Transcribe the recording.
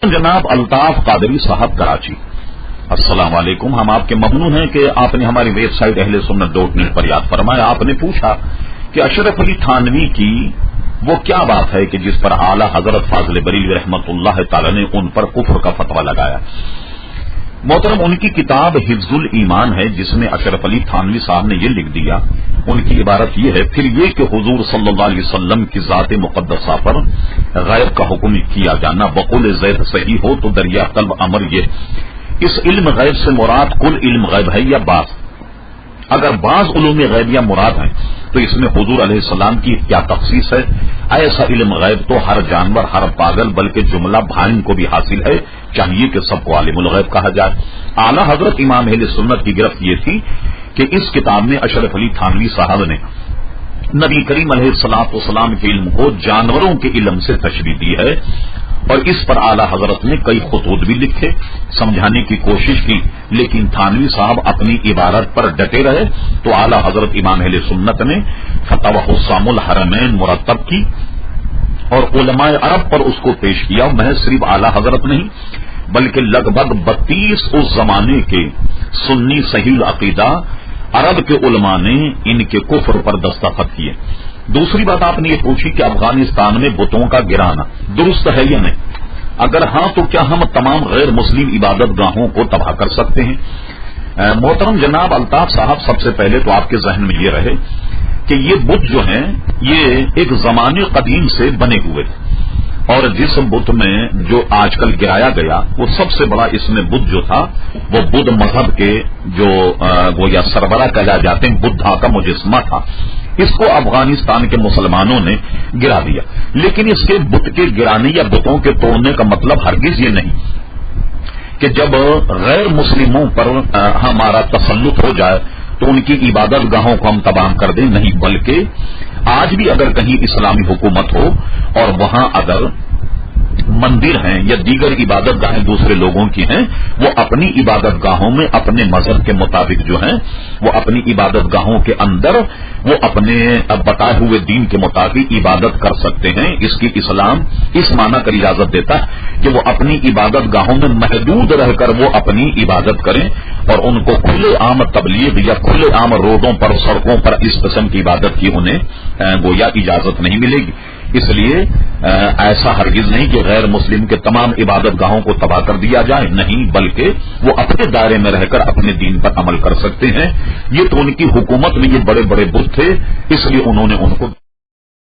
جناب الطاف قادری صاحب کراچی، السلام علیکم۔ ہم آپ کے ممنون ہیں کہ آپ نے ہماری ویب سائٹ اہلسنت.net پر یاد فرمایا۔ آپ نے پوچھا کہ اشرف علی تھانوی کی وہ کیا بات ہے کہ جس پر اعلی حضرت فاضل بریلوی رحمت اللہ تعالی نے ان پر کفر کا فتویٰ لگایا۔ محترم، ان کی کتاب حفظ الایمان ہے جس میں اشرف علی تھانوی صاحب نے یہ لکھ دیا، ان کی عبارت یہ ہے، پھر یہ کہ حضور صلی اللہ علیہ وسلم کی ذات مقدسہ پر غیب کا حکم کیا جانا بقول زید صحیح ہو تو دریا قلب امر یہ، اس علم غیب سے مراد کل علم غیب ہے یا بعض؟ اگر بعض علوم غیبیہ مراد ہیں تو اس میں حضور علیہ السلام کی کیا تخصیص ہے؟ ایسا علم غیب تو ہر جانور، ہر پاگل، بلکہ جملہ بھائن کو بھی حاصل ہے، چاہیے کہ سب کو عالم الغیب کہا جائے۔ اعلی حضرت امام اہل سنت کی گرفت یہ تھی کہ اس کتاب میں اشرف علی تھانوی صاحب نے نبی کریم علیہ الصلوۃ والسلام کے علم کو جانوروں کے علم سے تشبیہ دی ہے، اور اس پر اعلی حضرت نے کئی خطوط بھی لکھے، سمجھانے کی کوشش کی، لیکن تھانوی صاحب اپنی عبارت پر ڈٹے رہے تو اعلی حضرت امام اہل سنت نے فتویٰ حسام الحرمین مرتب کی اور علماء عرب پر اس کو پیش کیا۔ محض صرف اعلی حضرت نہیں بلکہ لگ بھگ 32 اس زمانے کے سنی صحیح العقیدہ عرب کے علماء نے ان کے کفر پر دستخط کیے۔ دوسری بات آپ نے یہ پوچھی کہ افغانستان میں بتوں کا گرانا درست ہے یا نہیں؟ اگر ہاں تو کیا ہم تمام غیر مسلم عبادت گاہوں کو تباہ کر سکتے ہیں؟ محترم جناب الطاف صاحب، سب سے پہلے تو آپ کے ذہن میں یہ رہے کہ یہ بت جو ہیں یہ ایک زمانے قدیم سے بنے ہوئے تھے، اور جس بت میں جو آج کل گرایا گیا وہ سب سے بڑا اس میں بت جو تھا وہ بدھ مذہب کے جو گویا سربراہ کہلا جاتے ہیں بدھا کا مجسمہ تھا۔ اس کو افغانستان کے مسلمانوں نے گرا دیا، لیکن اس کے بت کے گرانے یا بتوں کے توڑنے کا مطلب ہرگز یہ نہیں کہ جب غیر مسلموں پر ہمارا تسلط ہو جائے تو ان کی عبادت گاہوں کو ہم تباہ کر دیں، نہیں، بلکہ آج بھی اگر کہیں اسلامی حکومت ہو اور وہاں اگر مندر ہیں یا دیگر عبادت گاہیں دوسرے لوگوں کی ہیں، وہ اپنی عبادت گاہوں میں اپنے مذہب کے مطابق جو ہیں وہ اپنی عبادت گاہوں کے اندر وہ اپنے بتائے ہوئے دین کے مطابق عبادت کر سکتے ہیں۔ اس کی اسلام اس معنی کر اجازت دیتا ہے کہ وہ اپنی عبادت گاہوں میں محدود رہ کر وہ اپنی عبادت کریں، اور ان کو کھلے عام تبلیغ یا کھلے عام روڈوں پر سڑکوں پر اس قسم کی عبادت کی انہیں گویا اجازت نہیں ملے گی۔ اس لیے ایسا ہرگز نہیں کہ غیر مسلم کے تمام عبادت گاہوں کو تباہ کر دیا جائے، نہیں، بلکہ وہ اپنے دائرے میں رہ کر اپنے دین پر عمل کر سکتے ہیں۔ یہ تو ان کی حکومت میں یہ بڑے بڑے بت تھے، اس لیے انہوں نے ان کو